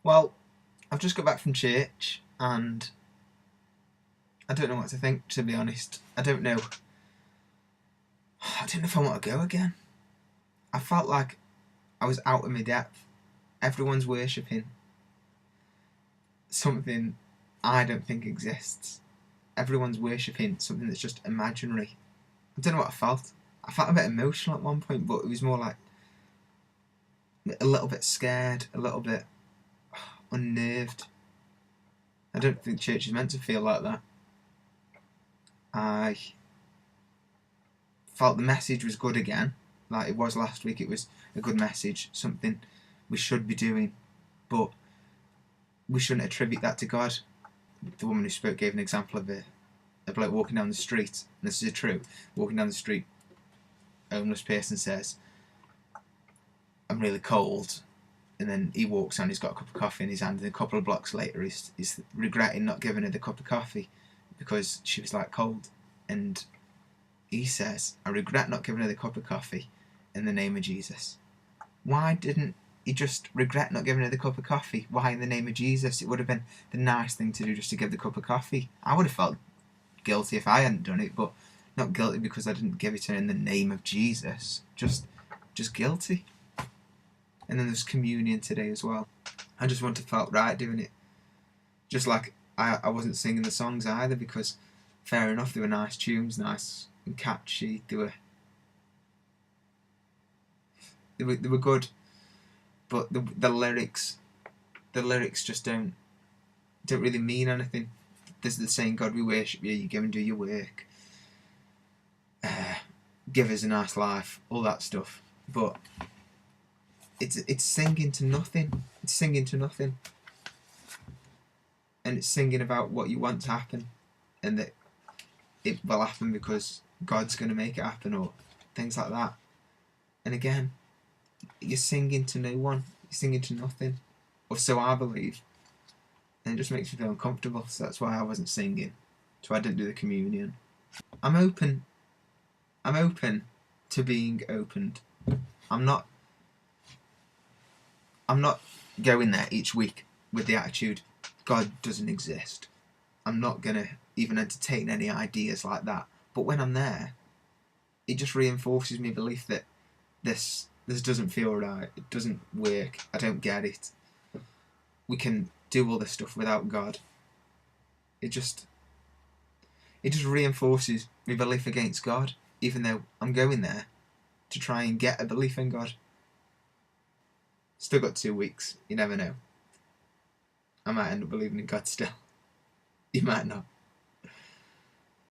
Well, I've just got back from church and I don't know what to think, to be honest. I don't know. I don't know if I want to go again. I felt like I was out of my depth. Everyone's worshipping something I don't think exists. Everyone's worshipping something that's just imaginary. I don't know what I felt. I felt a bit emotional at one point, but it was more like a little bit scared, a little bit unnerved. I don't think church is meant to feel like that. I felt the message was good again, like it was last week. It was a good message, something we should be doing, but we shouldn't attribute that to God. The woman who spoke gave an example of a bloke walking down the street, and this is true. Walking down the street, a homeless person says, "I'm really cold," and then he walks on, he's got a cup of coffee in his hand, and a couple of blocks later he's regretting not giving her the cup of coffee because she was like cold. And he says, "I regret not giving her the cup of coffee in the name of Jesus." Why didn't he just regret not giving her the cup of coffee? Why in the name of Jesus? It would have been the nice thing to do, just to give the cup of coffee. I would have felt guilty if I hadn't done it, but not guilty because I didn't give it to her in the name of Jesus. Just guilty. And then there's communion today as well. I just wouldn't have felt right doing it. Just like I wasn't singing the songs either, because fair enough, they were nice tunes, nice and catchy. They were good, but the lyrics just don't really mean anything. There's the saying, "God, we worship you. You go and do your work. Give us a nice life," all that stuff. But it's singing to nothing. It's singing to nothing, and it's singing about what you want to happen, and that it will happen because God's going to make it happen, or things like that. And again, you're singing to no one. You're singing to nothing, or so I believe. And it just makes me feel uncomfortable. So that's why I wasn't singing. So I didn't do the communion. I'm open to being opened. I'm not going there each week with the attitude God doesn't exist. I'm not gonna even entertain any ideas like that. But when I'm there, it just reinforces my belief that this doesn't feel right. It doesn't work. I don't get it. We can do all this stuff without God. It just reinforces my belief against God, even though I'm going there to try and get a belief in God. Still got 2 weeks. You never know. I might end up believing in God still. You might not.